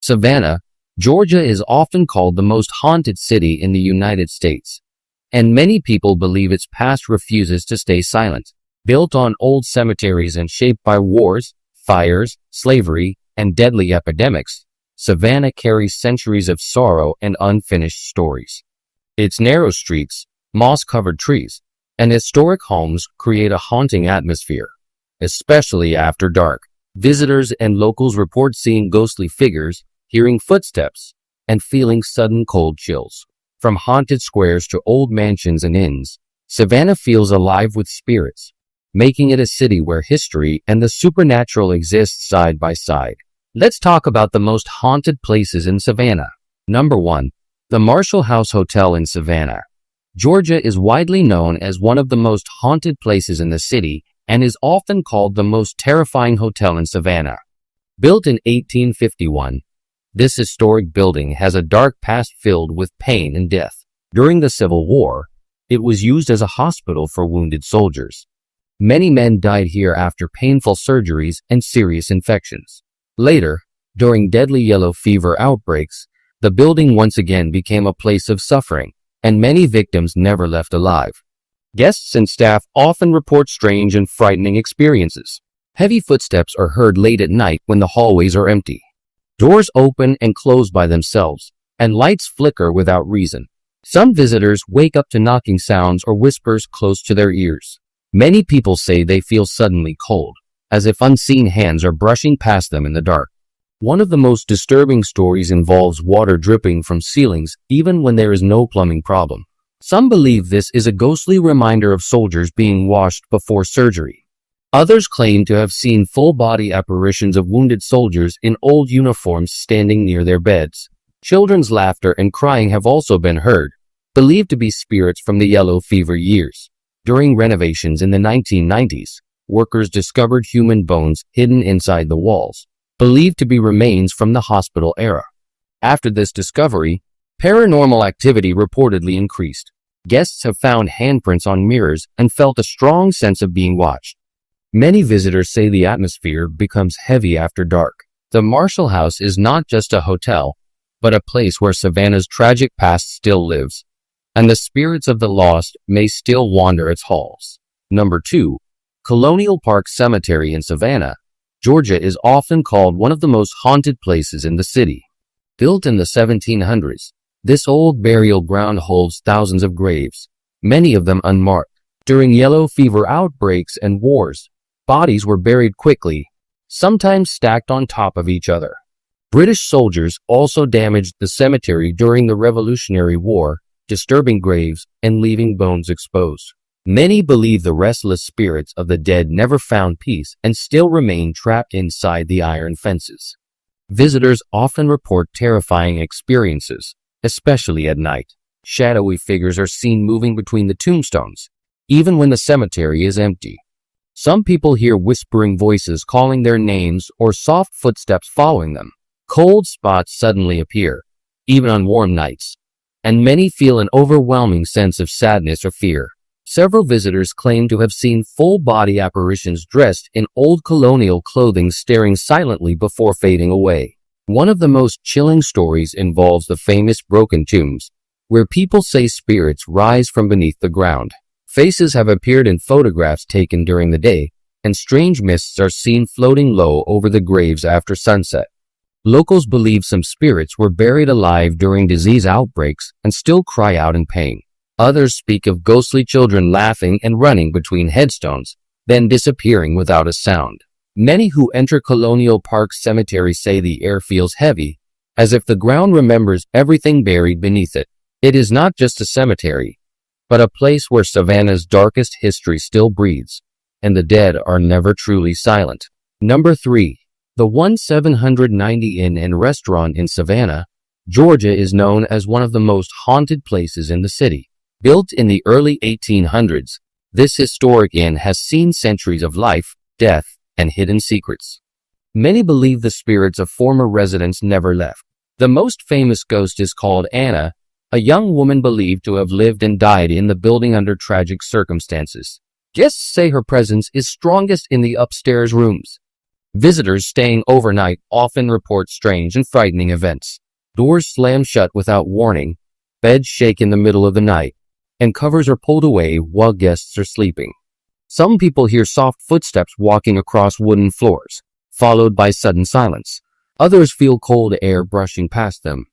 Savannah, Georgia is often called the most haunted city in the United States, and many people believe its past refuses to stay silent. Built on old cemeteries and shaped by wars, fires, slavery, and deadly epidemics, Savannah carries centuries of sorrow and unfinished stories. Its narrow streets, moss-covered trees, and historic homes create a haunting atmosphere, especially after dark. Visitors and locals report seeing ghostly figures, hearing footsteps, and feeling sudden cold chills. From haunted squares to old mansions and inns, Savannah feels alive with spirits, making it a city where history and the supernatural exist side by side. Let's talk about the most haunted places in Savannah. Number 1. The Marshall House Hotel in Savannah, Georgia is widely known as one of the most haunted places in the city and is often called the most terrifying hotel in Savannah. Built in 1851, this historic building has a dark past filled with pain and death. During the Civil War, it was used as a hospital for wounded soldiers. Many men died here after painful surgeries and serious infections. Later, during deadly yellow fever outbreaks, the building once again became a place of suffering, and many victims never left alive. Guests and staff often report strange and frightening experiences. Heavy footsteps are heard late at night when the hallways are empty. Doors open and close by themselves, and lights flicker without reason. Some visitors wake up to knocking sounds or whispers close to their ears. Many people say they feel suddenly cold, as if unseen hands are brushing past them in the dark. One of the most disturbing stories involves water dripping from ceilings even when there is no plumbing problem. Some believe this is a ghostly reminder of soldiers being washed before surgery. Others claim to have seen full-body apparitions of wounded soldiers in old uniforms standing near their beds. Children's laughter and crying have also been heard, believed to be spirits from the yellow fever years. During renovations in the 1990s, workers discovered human bones hidden inside the walls, believed to be remains from the hospital era. After this discovery, paranormal activity reportedly increased. Guests have found handprints on mirrors and felt a strong sense of being watched. Many visitors say the atmosphere becomes heavy after dark. The Marshall House is not just a hotel, but a place where Savannah's tragic past still lives, and the spirits of the lost may still wander its halls. Number 2. Colonial Park Cemetery in Savannah, Georgia is often called one of the most haunted places in the city. Built in the 1700s, this old burial ground holds thousands of graves, many of them unmarked. During yellow fever outbreaks and wars, bodies were buried quickly, sometimes stacked on top of each other. British soldiers also damaged the cemetery during the Revolutionary War, disturbing graves and leaving bones exposed. Many believe the restless spirits of the dead never found peace and still remain trapped inside the iron fences. Visitors often report terrifying experiences, especially at night. Shadowy figures are seen moving between the tombstones, even when the cemetery is empty. Some people hear whispering voices calling their names or soft footsteps following them. Cold spots suddenly appear, even on warm nights, and many feel an overwhelming sense of sadness or fear. Several visitors claim to have seen full-body apparitions dressed in old colonial clothing staring silently before fading away. One of the most chilling stories involves the famous broken tombs, where people say spirits rise from beneath the ground. Faces have appeared in photographs taken during the day, and strange mists are seen floating low over the graves after sunset. Locals believe some spirits were buried alive during disease outbreaks and still cry out in pain. Others speak of ghostly children laughing and running between headstones, then disappearing without a sound. Many who enter Colonial Park Cemetery say the air feels heavy, as if the ground remembers everything buried beneath it. It is not just a cemetery, but a place where Savannah's darkest history still breathes, and the dead are never truly silent. Number 3. The 1790 Inn and Restaurant in Savannah, Georgia is known as one of the most haunted places in the city. Built in the early 1800s, this historic inn has seen centuries of life, death, and hidden secrets. Many believe the spirits of former residents never left. The most famous ghost is called Anna, a young woman believed to have lived and died in the building under tragic circumstances. Guests say her presence is strongest in the upstairs rooms, Visitors staying overnight often report strange and frightening events. Doors slam shut without warning, beds shake in the middle of the night, and covers are pulled away while guests are sleeping. Some people hear soft footsteps walking across wooden floors, followed by sudden silence. Others feel cold air brushing past them,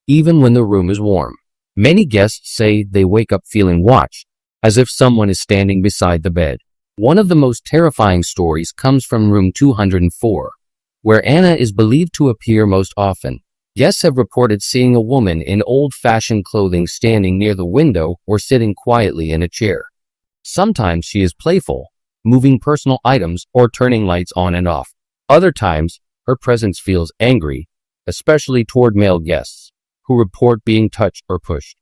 even when the room is warm. Many guests say they wake up feeling watched, as if someone is standing beside the bed. One of the most terrifying stories comes from room 204, where Anna is believed to appear most often. Guests have reported seeing a woman in old-fashioned clothing standing near the window or sitting quietly in a chair. Sometimes she is playful, moving personal items or turning lights on and off. Other times, her presence feels angry, especially toward male guests, who report being touched or pushed.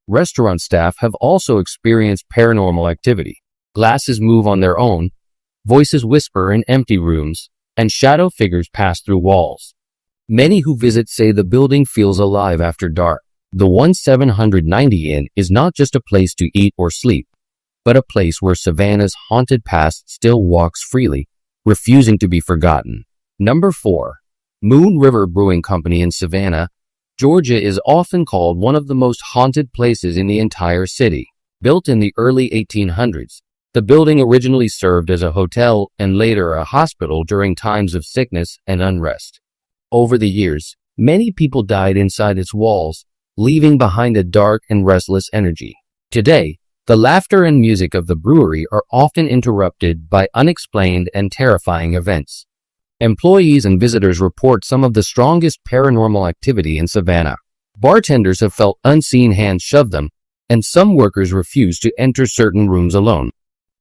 Restaurant staff have also experienced paranormal activity. Glasses move on their own, voices whisper in empty rooms, and shadow figures pass through walls. Many who visit say the building feels alive after dark. The 1790 Inn is not just a place to eat or sleep, but a place where Savannah's haunted past still walks freely, refusing to be forgotten. Number 4. Moon River Brewing Company in Savannah, Georgia is often called one of the most haunted places in the entire city. Built in the early 1800s, the building originally served as a hotel and later a hospital during times of sickness and unrest. Over the years, many people died inside its walls, leaving behind a dark and restless energy. Today, the laughter and music of the brewery are often interrupted by unexplained and terrifying events. Employees and visitors report some of the strongest paranormal activity in Savannah. Bartenders have felt unseen hands shove them, and some workers refuse to enter certain rooms alone.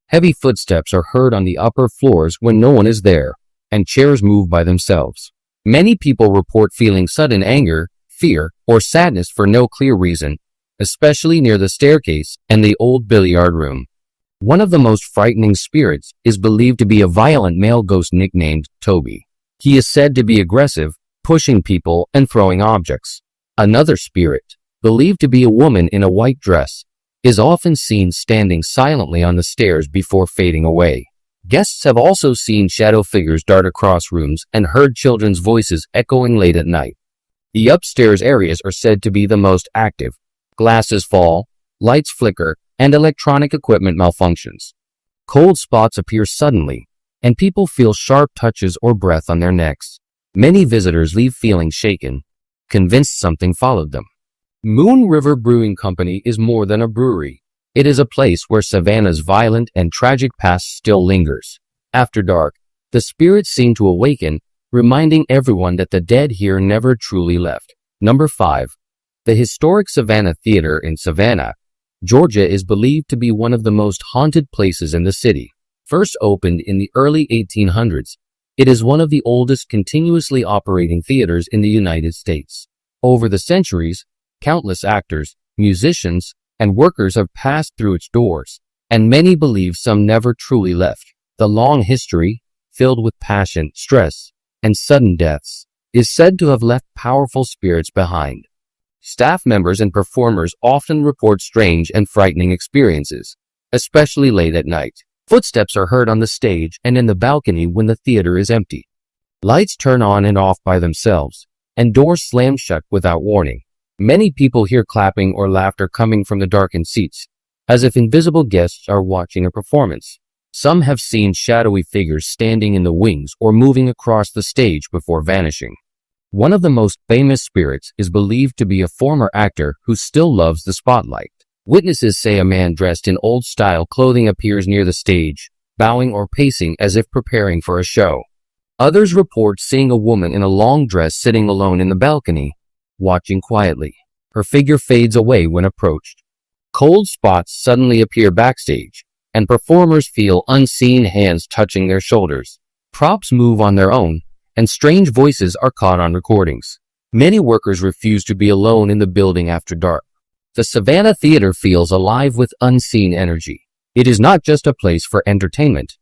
Heavy footsteps are heard on the upper floors when no one is there, and chairs move by themselves. Many people report feeling sudden anger, fear, or sadness for no clear reason, especially near the staircase and the old billiard room. One of the most frightening spirits is believed to be a violent male ghost nicknamed Toby. He is said to be aggressive, pushing people and throwing objects. Another spirit, believed to be a woman in a white dress, is often seen standing silently on the stairs before fading away. Guests have also seen shadow figures dart across rooms and heard children's voices echoing late at night. The upstairs areas are said to be the most active. Glasses fall, lights flicker, and electronic equipment malfunctions. Cold spots appear suddenly, and people feel sharp touches or breath on their necks. Many visitors leave feeling shaken, convinced something followed them. Moon River Brewing Company is more than a brewery. It is a place where Savannah's violent and tragic past still lingers. After dark, the spirits seem to awaken, reminding everyone that the dead here never truly left. Number 5. The historic Savannah Theater in Savannah, Georgia is believed to be one of the most haunted places in the city. First opened in the early 1800s, it is one of the oldest continuously operating theaters in the United States. Over the centuries, countless actors, musicians, and workers have passed through its doors, and many believe some never truly left. The long history, filled with passion, stress, and sudden deaths, is said to have left powerful spirits behind. Staff members and performers often report strange and frightening experiences, especially late at night. Footsteps are heard on the stage and in the balcony when the theater is empty. Lights turn on and off by themselves, and doors slam shut without warning. Many people hear clapping or laughter coming from the darkened seats, as if invisible guests are watching a performance. Some have seen shadowy figures standing in the wings or moving across the stage before vanishing. One of the most famous spirits is believed to be a former actor who still loves the spotlight. Witnesses say a man dressed in old-style clothing appears near the stage, bowing or pacing as if preparing for a show. Others report seeing a woman in a long dress sitting alone in the balcony, watching quietly. Her figure fades away when approached. Cold spots suddenly appear backstage, and performers feel unseen hands touching their shoulders. Props move on their own, and strange voices are caught on recordings. Many workers refuse to be alone in the building after dark. The Savannah Theater feels alive with unseen energy. It is not just a place for entertainment,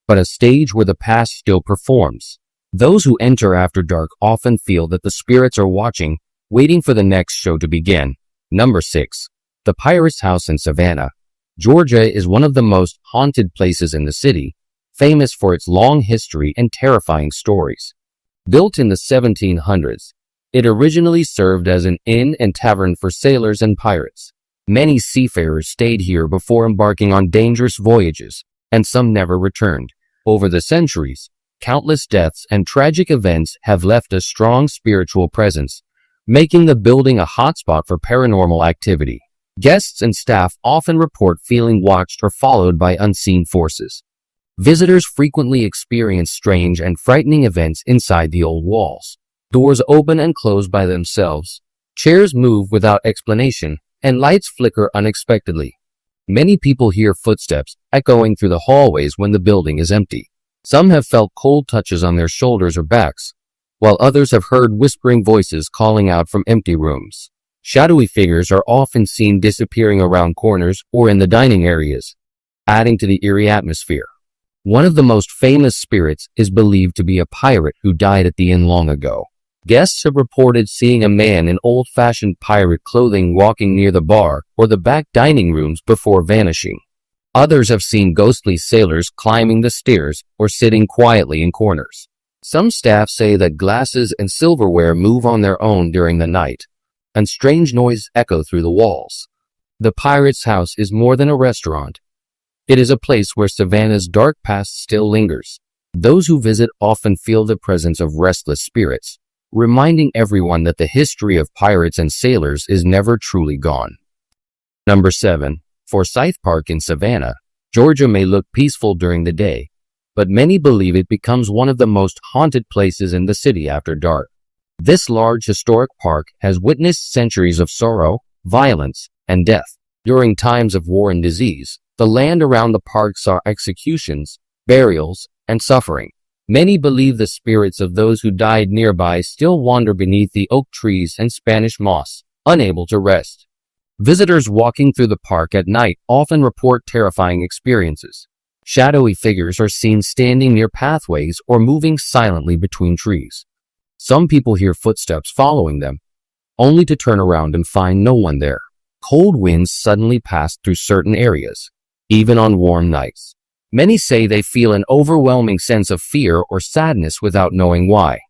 but a stage where the past still performs. Those who enter after dark often feel that the spirits are watching, waiting for the next show to begin. Number 6. The Pirates House in Savannah, Georgia is one of the most haunted places in the city, famous for its long history and terrifying stories. Built in the 1700s, it originally served as an inn and tavern for sailors and pirates. Many seafarers stayed here before embarking on dangerous voyages, and some never returned. Over the centuries, countless deaths and tragic events have left a strong spiritual presence, making the building a hotspot for paranormal activity. Guests and staff often report feeling watched or followed by unseen forces. Visitors frequently experience strange and frightening events inside the old walls. Doors open and close by themselves, chairs move without explanation, and lights flicker unexpectedly. Many people hear footsteps echoing through the hallways when the building is empty. Some have felt cold touches on their shoulders or backs, while others have heard whispering voices calling out from empty rooms. Shadowy figures are often seen disappearing around corners or in the dining areas, adding to the eerie atmosphere. One of the most famous spirits is believed to be a pirate who died at the inn long ago. Guests have reported seeing a man in old-fashioned pirate clothing walking near the bar or the back dining rooms before vanishing. Others have seen ghostly sailors climbing the stairs or sitting quietly in corners. Some staff say that glasses and silverware move on their own during the night, and strange noises echo through the walls. The Pirate's House is more than a restaurant. It is a place where Savannah's dark past still lingers. Those who visit often feel the presence of restless spirits, reminding everyone that the history of pirates and sailors is never truly gone. Number 7. Forsyth Park in Savannah, Georgia may look peaceful during the day, but many believe it becomes one of the most haunted places in the city after dark. This large historic park has witnessed centuries of sorrow, violence, and death. During times of war and disease, the land around the park saw executions, burials, and suffering. Many believe the spirits of those who died nearby still wander beneath the oak trees and Spanish moss, unable to rest. Visitors walking through the park at night often report terrifying experiences. Shadowy figures are seen standing near pathways or moving silently between trees. Some people hear footsteps following them, only to turn around and find no one there. Cold winds suddenly pass through certain areas, even on warm nights. Many say they feel an overwhelming sense of fear or sadness without knowing why.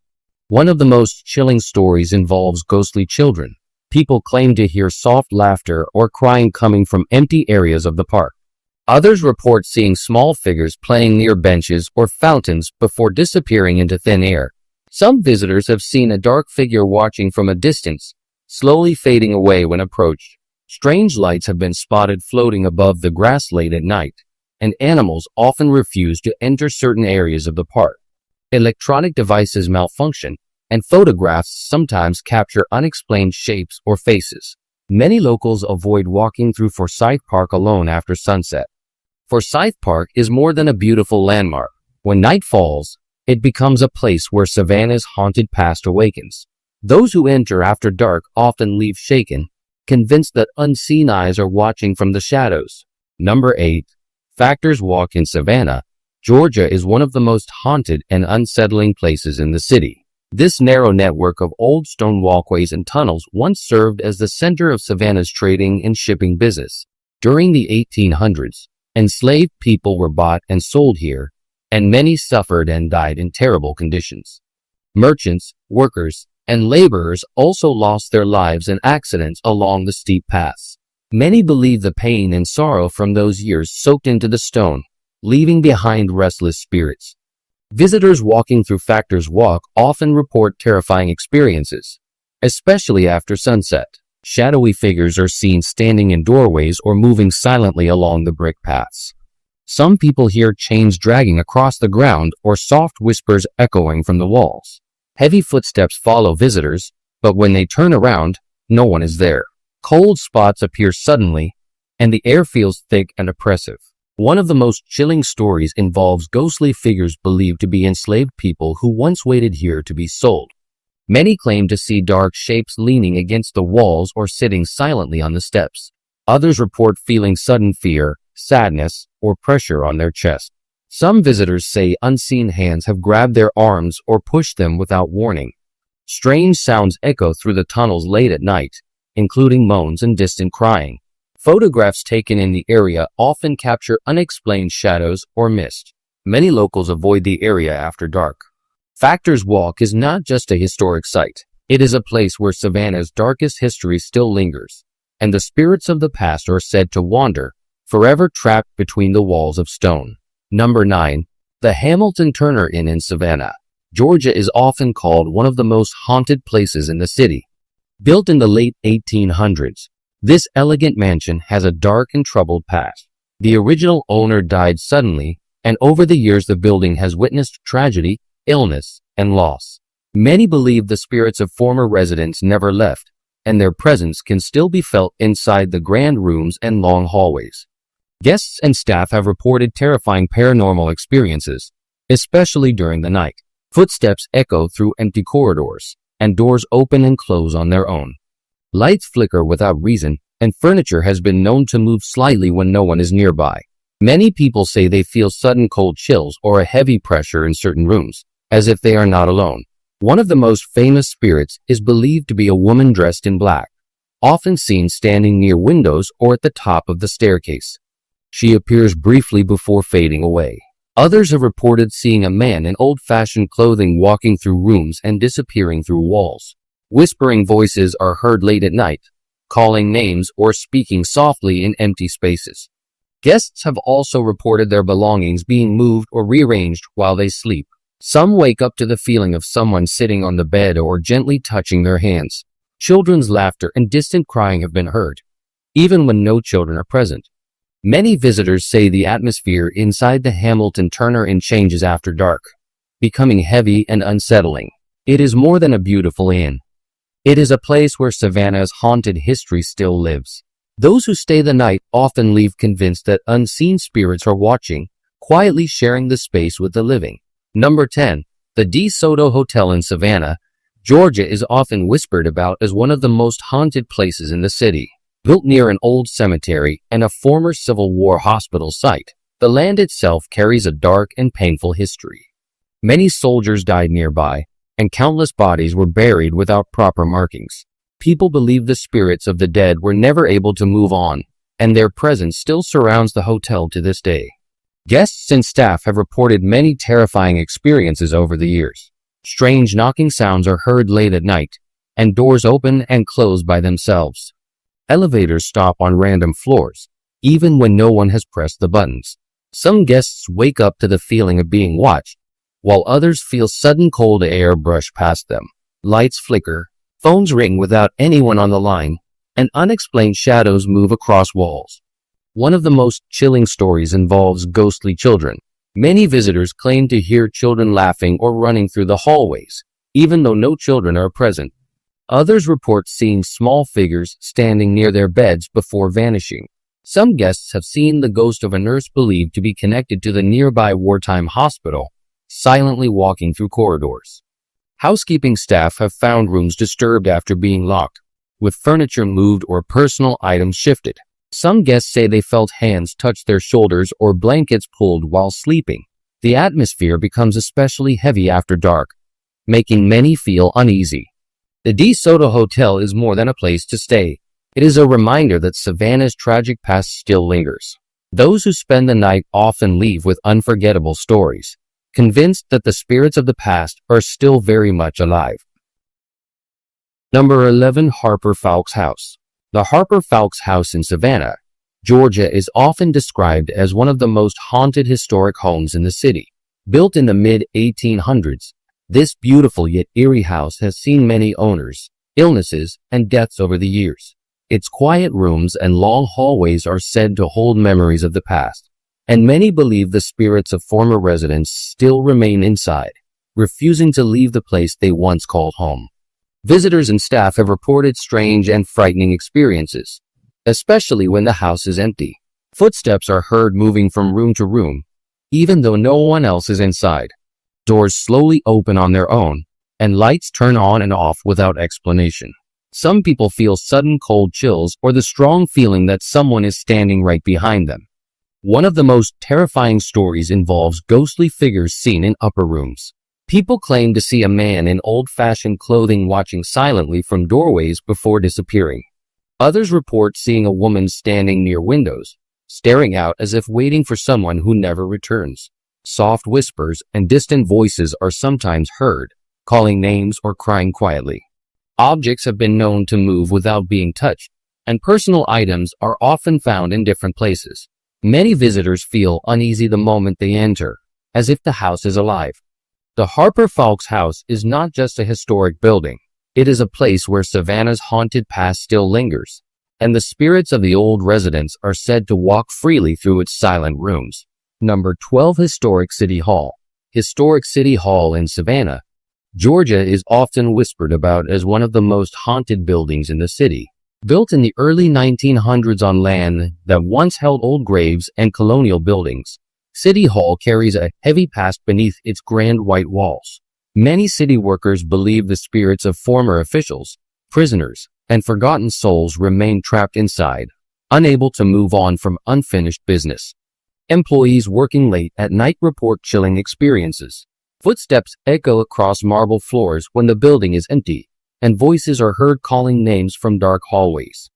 One of the most chilling stories involves ghostly children. People claim to hear soft laughter or crying coming from empty areas of the park. Others report seeing small figures playing near benches or fountains before disappearing into thin air. Some visitors have seen a dark figure watching from a distance, slowly fading away when approached. Strange lights have been spotted floating above the grass late at night, and animals often refuse to enter certain areas of the park. Electronic devices malfunction, and photographs sometimes capture unexplained shapes or faces. Many locals avoid walking through Forsyth Park alone after sunset. Forsyth Park is more than a beautiful landmark. When night falls, it becomes a place where Savannah's haunted past awakens. Those who enter after dark often leave shaken, convinced that unseen eyes are watching from the shadows. Number 8. Factor's Walk in Savannah, Georgia is one of the most haunted and unsettling places in the city. This narrow network of old stone walkways and tunnels once served as the center of Savannah's trading and shipping business. During the 1800s, enslaved people were bought and sold here, and many suffered and died in terrible conditions. Merchants, workers, and laborers also lost their lives in accidents along the steep paths. Many believe the pain and sorrow from those years soaked into the stone, leaving behind restless spirits. Visitors walking through Factor's Walk often report terrifying experiences, especially after sunset. Shadowy figures are seen standing in doorways or moving silently along the brick paths. Some people hear chains dragging across the ground or soft whispers echoing from the walls. Heavy footsteps follow visitors, but when they turn around, no one is there. Cold spots appear suddenly, and the air feels thick and oppressive. One of the most chilling stories involves ghostly figures believed to be enslaved people who once waited here to be sold. Many claim to see dark shapes leaning against the walls or sitting silently on the steps. Others report feeling sudden fear, sadness, or pressure on their chest. Some visitors say unseen hands have grabbed their arms or pushed them without warning. Strange sounds echo through the tunnels late at night, including moans and distant crying. Photographs taken in the area often capture unexplained shadows or mist. Many locals avoid the area after dark. Factors Walk is not just a historic site. It is a place where Savannah's darkest history still lingers, and the spirits of the past are said to wander, forever trapped between the walls of stone. Number 9. The Hamilton Turner Inn in Savannah, Georgia is often called one of the most haunted places in the city. Built in the late 1800s, this elegant mansion has a dark and troubled past. The original owner died suddenly, and over the years the building has witnessed tragedy, illness, and loss. Many believe the spirits of former residents never left, and their presence can still be felt inside the grand rooms and long hallways. Guests and staff have reported terrifying paranormal experiences, especially during the night. Footsteps echo through empty corridors, and doors open and close on their own. Lights flicker without reason, and furniture has been known to move slightly when no one is nearby. Many people say they feel sudden cold chills or a heavy pressure in certain rooms, as if they are not alone. One of the most famous spirits is believed to be a woman dressed in black, often seen standing near windows or at the top of the staircase. She appears briefly before fading away. Others have reported seeing a man in old-fashioned clothing walking through rooms and disappearing through walls. Whispering voices are heard late at night, calling names or speaking softly in empty spaces. Guests have also reported their belongings being moved or rearranged while they sleep. Some wake up to the feeling of someone sitting on the bed or gently touching their hands. Children's laughter and distant crying have been heard, even when no children are present. Many visitors say the atmosphere inside the Hamilton Turner Inn changes after dark, becoming heavy and unsettling. It is more than a beautiful inn. It is a place where Savannah's haunted history still lives. Those who stay the night often leave convinced that unseen spirits are watching, quietly sharing the space with the living. Number 10. The DeSoto Hotel in Savannah, Georgia is often whispered about as one of the most haunted places in the city. Built near an old cemetery and a former Civil War hospital site, the land itself carries a dark and painful history. Many soldiers died nearby, and countless bodies were buried without proper markings. People believe the spirits of the dead were never able to move on, and their presence still surrounds the hotel to this day. Guests and staff have reported many terrifying experiences over the years. Strange knocking sounds are heard late at night, and doors open and close by themselves. Elevators stop on random floors, even when no one has pressed the buttons. Some guests wake up to the feeling of being watched, while others feel sudden cold air brush past them. Lights flicker, phones ring without anyone on the line, and unexplained shadows move across walls. One of the most chilling stories involves ghostly children. Many visitors claim to hear children laughing or running through the hallways, even though no children are present. Others report seeing small figures standing near their beds before vanishing. Some guests have seen the ghost of a nurse believed to be connected to the nearby wartime hospital, silently walking through corridors. Housekeeping staff have found rooms disturbed after being locked, with furniture moved or personal items shifted. Some guests say they felt hands touch their shoulders or blankets pulled while sleeping. The atmosphere becomes especially heavy after dark, making many feel uneasy. The DeSoto Hotel is more than a place to stay. It is a reminder that Savannah's tragic past still lingers. Those who spend the night often leave with unforgettable stories, convinced that the spirits of the past are still very much alive. Number 11. Harper Fowlkes House. The Harper Fowlkes House in Savannah, Georgia is often described as one of the most haunted historic homes in the city. Built in the mid-1800s, this beautiful yet eerie house has seen many owners, illnesses, and deaths over the years. Its quiet rooms and long hallways are said to hold memories of the past, and many believe the spirits of former residents still remain inside, refusing to leave the place they once called home. Visitors and staff have reported strange and frightening experiences, especially when the house is empty. Footsteps are heard moving from room to room, even though no one else is inside. Doors slowly open on their own, and lights turn on and off without explanation. Some people feel sudden cold chills or the strong feeling that someone is standing right behind them. One of the most terrifying stories involves ghostly figures seen in upper rooms. People claim to see a man in old-fashioned clothing watching silently from doorways before disappearing. Others report seeing a woman standing near windows, staring out as if waiting for someone who never returns. Soft whispers and distant voices are sometimes heard, calling names or crying quietly. Objects have been known to move without being touched, and personal items are often found in different places. Many visitors feel uneasy the moment they enter, as if the house is alive. The Harper Fowlkes house is not just a historic building. It is a place where Savannah's haunted past still lingers, and the spirits of the old residents are said to walk freely through its silent rooms. Number 12. Historic City Hall. Historic City Hall in Savannah, Georgia is often whispered about as one of the most haunted buildings in the city. Built in the early 1900s on land that once held old graves and colonial buildings, City Hall carries a heavy past beneath its grand white walls. Many city workers believe the spirits of former officials, prisoners, and forgotten souls remain trapped inside, unable to move on from unfinished business. Employees working late at night report chilling experiences. Footsteps echo across marble floors when the building is empty, and voices are heard calling names from dark hallways.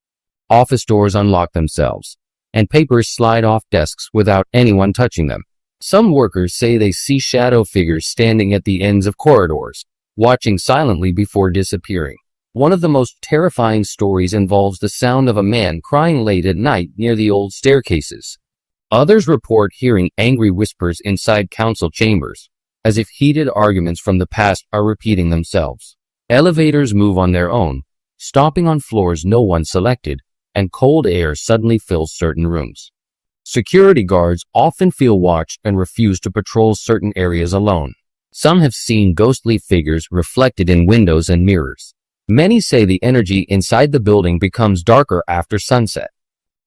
Office doors unlock themselves, and papers slide off desks without anyone touching them. Some workers say they see shadow figures standing at the ends of corridors, watching silently before disappearing. One of the most terrifying stories involves the sound of a man crying late at night near the old staircases. Others report hearing angry whispers inside council chambers, as if heated arguments from the past are repeating themselves. Elevators move on their own, stopping on floors no one selected, and cold air suddenly fills certain rooms. Security guards often feel watched and refuse to patrol certain areas alone. Some have seen ghostly figures reflected in windows and mirrors. Many say the energy inside the building becomes darker after sunset.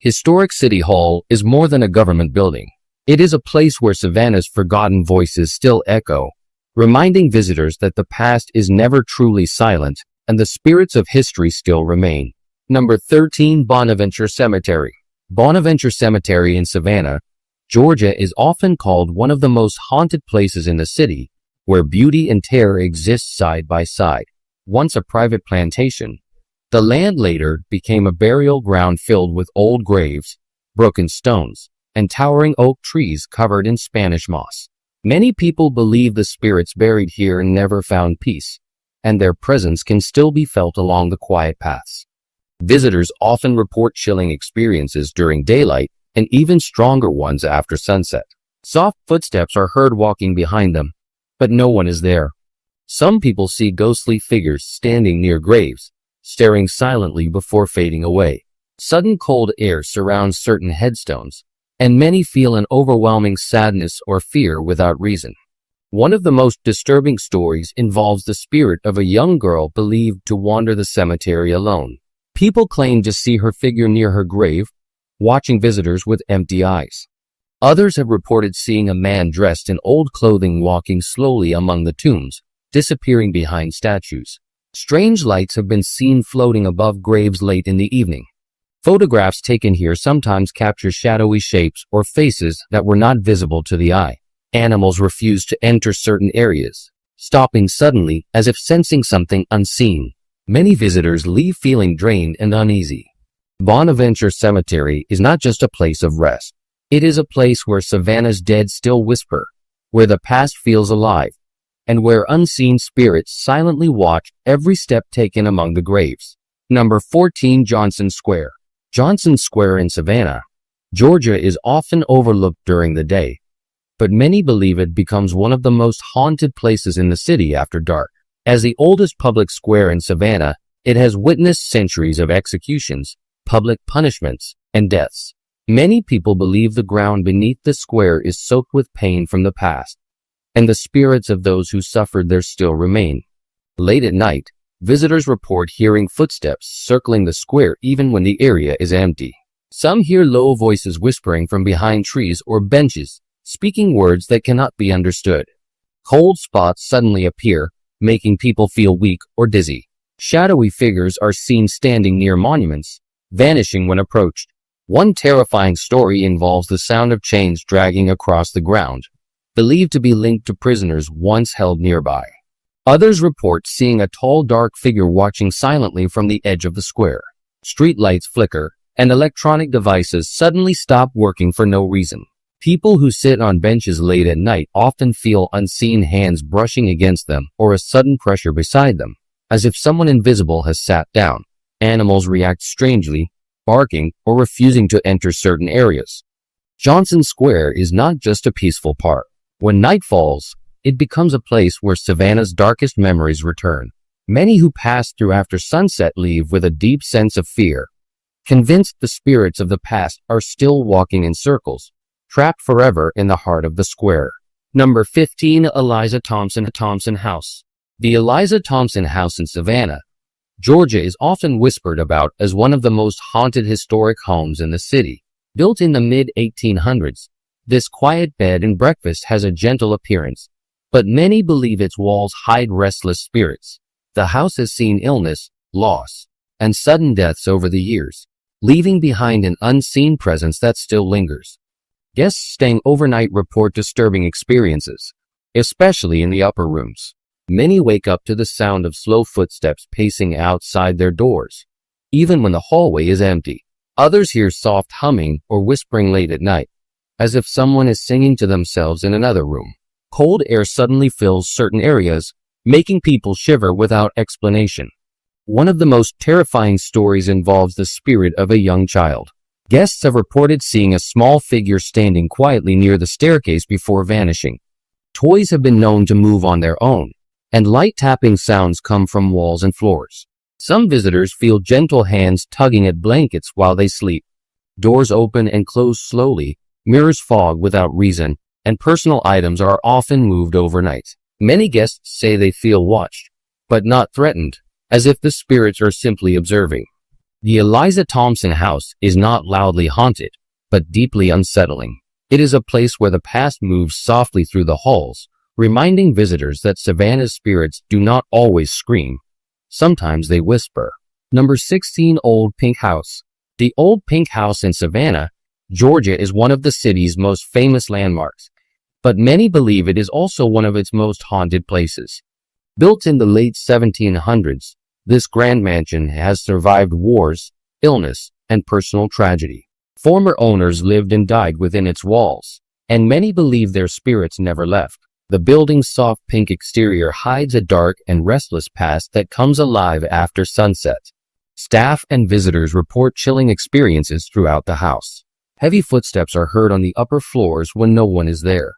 Historic City Hall is more than a government building. It is a place where Savannah's forgotten voices still echo, reminding visitors that the past is never truly silent and the spirits of history still remain. Number 13. Bonaventure Cemetery. Bonaventure Cemetery in Savannah, Georgia is often called one of the most haunted places in the city, where beauty and terror exist side by side. Once a private plantation, the land later became a burial ground filled with old graves, broken stones, and towering oak trees covered in Spanish moss. Many people believe the spirits buried here never found peace, and their presence can still be felt along the quiet paths. Visitors often report chilling experiences during daylight and even stronger ones after sunset. Soft footsteps are heard walking behind them, but no one is there. Some people see ghostly figures standing near graves, staring silently before fading away. Sudden cold air surrounds certain headstones, and many feel an overwhelming sadness or fear without reason. One of the most disturbing stories involves the spirit of a young girl believed to wander the cemetery alone. People claim to see her figure near her grave, watching visitors with empty eyes. Others have reported seeing a man dressed in old clothing walking slowly among the tombs, disappearing behind statues. Strange lights have been seen floating above graves late in the evening. Photographs taken here sometimes capture shadowy shapes or faces that were not visible to the eye. Animals refuse to enter certain areas, stopping suddenly as if sensing something unseen. Many visitors leave feeling drained and uneasy. Bonaventure Cemetery is not just a place of rest. It is a place where Savannah's dead still whisper, where the past feels alive, and where unseen spirits silently watch every step taken among the graves. Number 14. Johnson Square. Johnson Square in Savannah, Georgia is often overlooked during the day, but many believe it becomes one of the most haunted places in the city after dark. As the oldest public square in Savannah, it has witnessed centuries of executions, public punishments, and deaths. Many people believe the ground beneath the square is soaked with pain from the past, and the spirits of those who suffered there still remain. Late at night, visitors report hearing footsteps circling the square even when the area is empty. Some hear low voices whispering from behind trees or benches, speaking words that cannot be understood. Cold spots suddenly appear, making people feel weak or dizzy. Shadowy figures are seen standing near monuments, vanishing when approached. One terrifying story involves the sound of chains dragging across the ground, believed to be linked to prisoners once held nearby. Others report seeing a tall, dark figure watching silently from the edge of the square. Street lights flicker, and electronic devices suddenly stop working for no reason. People who sit on benches late at night often feel unseen hands brushing against them or a sudden pressure beside them, as if someone invisible has sat down. Animals react strangely, barking or refusing to enter certain areas. Johnson Square is not just a peaceful park. When night falls, it becomes a place where Savannah's darkest memories return. Many who pass through after sunset leave with a deep sense of fear, convinced the spirits of the past are still walking in circles, trapped forever in the heart of the square. Number 15. Eliza Thompson House. The Eliza Thompson House in Savannah, Georgia is often whispered about as one of the most haunted historic homes in the city. Built in the mid-1800s, this quiet bed and breakfast has a gentle appearance, but many believe its walls hide restless spirits. The house has seen illness, loss, and sudden deaths over the years, leaving behind an unseen presence that still lingers. Guests staying overnight report disturbing experiences, especially in the upper rooms. Many wake up to the sound of slow footsteps pacing outside their doors, even when the hallway is empty. Others hear soft humming or whispering late at night, as if someone is singing to themselves in another room. Cold air suddenly fills certain areas, making people shiver without explanation. One of the most terrifying stories involves the spirit of a young child. Guests have reported seeing a small figure standing quietly near the staircase before vanishing. Toys have been known to move on their own, and light tapping sounds come from walls and floors. Some visitors feel gentle hands tugging at blankets while they sleep. Doors open and close slowly, mirrors fog without reason, and personal items are often moved overnight. Many guests say they feel watched, but not threatened, as if the spirits are simply observing. The Eliza Thompson House is not loudly haunted, but deeply unsettling. It is a place where the past moves softly through the halls, reminding visitors that Savannah's spirits do not always scream. Sometimes they whisper. Number 16. Old Pink House. The Old Pink House in Savannah, Georgia is one of the city's most famous landmarks, but many believe it is also one of its most haunted places. Built in the late 1700s, this grand mansion has survived wars, illness, and personal tragedy. Former owners lived and died within its walls, and many believe their spirits never left. The building's soft pink exterior hides a dark and restless past that comes alive after sunset. Staff and visitors report chilling experiences throughout the house. Heavy footsteps are heard on the upper floors when no one is there.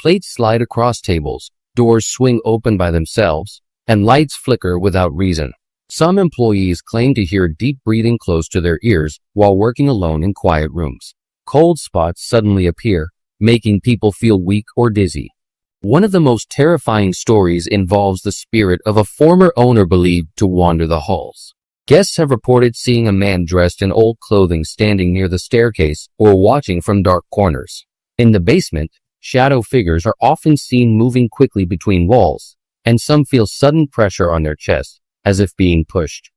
Plates slide across tables, doors swing open by themselves, and lights flicker without reason. Some employees claim to hear deep breathing close to their ears while working alone in quiet rooms. Cold spots suddenly appear, making people feel weak or dizzy. One of the most terrifying stories involves the spirit of a former owner believed to wander the halls. Guests have reported seeing a man dressed in old clothing standing near the staircase or watching from dark corners. In the basement, shadow figures are often seen moving quickly between walls, and some feel sudden pressure on their chest, as if being pushed.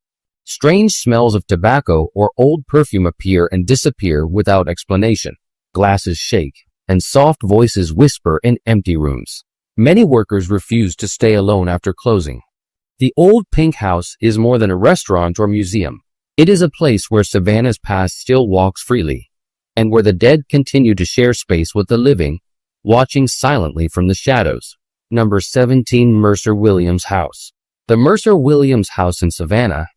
Strange smells of tobacco or old perfume appear and disappear without explanation. Glasses shake, and soft voices whisper in empty rooms. Many workers refuse to stay alone after closing. The Old Pink House is more than a restaurant or museum. It is a place where Savannah's past still walks freely, and where the dead continue to share space with the living, watching silently from the shadows. Number 17. Mercer-Williams House. The Mercer-Williams House in Savannah,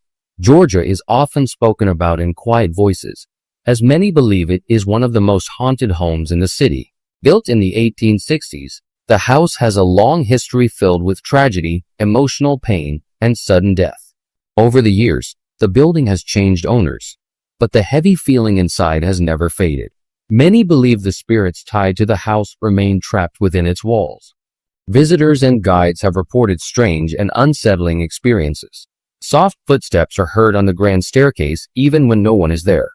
Georgia is often spoken about in quiet voices, as many believe it is one of the most haunted homes in the city. Built in the 1860s, the house has a long history filled with tragedy, emotional pain, and sudden death. Over the years, the building has changed owners, but the heavy feeling inside has never faded. Many believe the spirits tied to the house remain trapped within its walls. Visitors and guides have reported strange and unsettling experiences. Soft footsteps are heard on the grand staircase even when no one is there.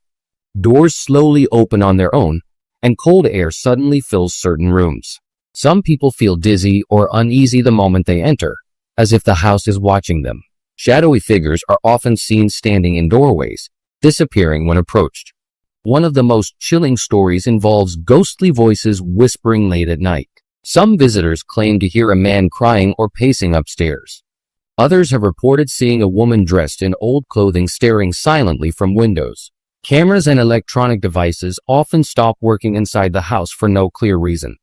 Doors slowly open on their own, and cold air suddenly fills certain rooms. Some people feel dizzy or uneasy the moment they enter, as if the house is watching them. Shadowy figures are often seen standing in doorways, disappearing when approached. One of the most chilling stories involves ghostly voices whispering late at night. Some visitors claim to hear a man crying or pacing upstairs. Others have reported seeing a woman dressed in old clothing staring silently from windows. Cameras and electronic devices often stop working inside the house for no clear reason.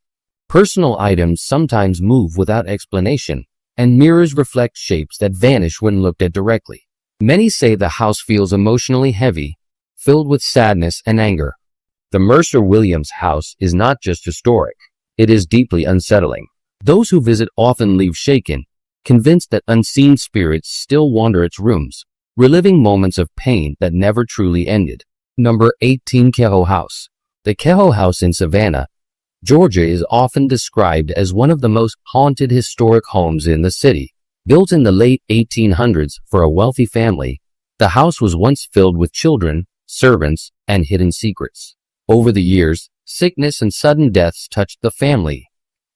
Personal items sometimes move without explanation, and mirrors reflect shapes that vanish when looked at directly. Many say the house feels emotionally heavy, filled with sadness and anger. The Mercer-Williams House is not just historic, it is deeply unsettling. Those who visit often leave shaken, convinced that unseen spirits still wander its rooms, reliving moments of pain that never truly ended. Number 18. Kehoe House. The Kehoe House in Savannah, Georgia is often described as one of the most haunted historic homes in the city. Built in the late 1800s for a wealthy family, the house was once filled with children, servants, and hidden secrets. Over the years, sickness and sudden deaths touched the family,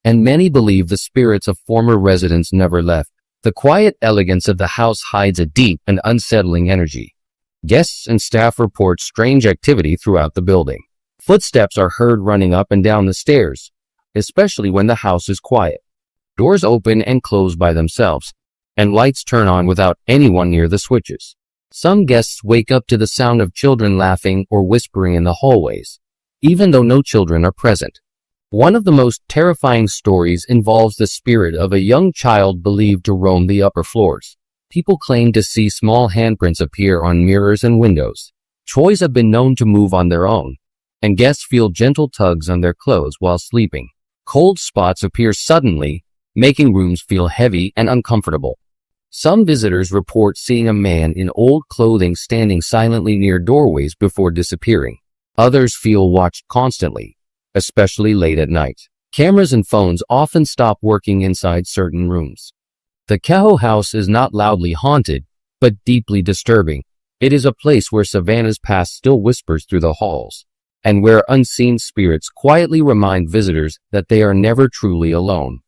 and many believe the spirits of former residents never left. The quiet elegance of the house hides a deep and unsettling energy. Guests and staff report strange activity throughout the building. Footsteps are heard running up and down the stairs, especially when the house is quiet. Doors open and close by themselves, and lights turn on without anyone near the switches. Some guests wake up to the sound of children laughing or whispering in the hallways, even though no children are present. One of the most terrifying stories involves the spirit of a young child believed to roam the upper floors. People claim to see small handprints appear on mirrors and windows. Toys have been known to move on their own, and guests feel gentle tugs on their clothes while sleeping. Cold spots appear suddenly, making rooms feel heavy and uncomfortable. Some visitors report seeing a man in old clothing standing silently near doorways before disappearing. Others feel watched constantly, especially late at night. Cameras and phones often stop working inside certain rooms. The Kehoe House is not loudly haunted, but deeply disturbing. It is a place where Savannah's past still whispers through the halls, and where unseen spirits quietly remind visitors that they are never truly alone.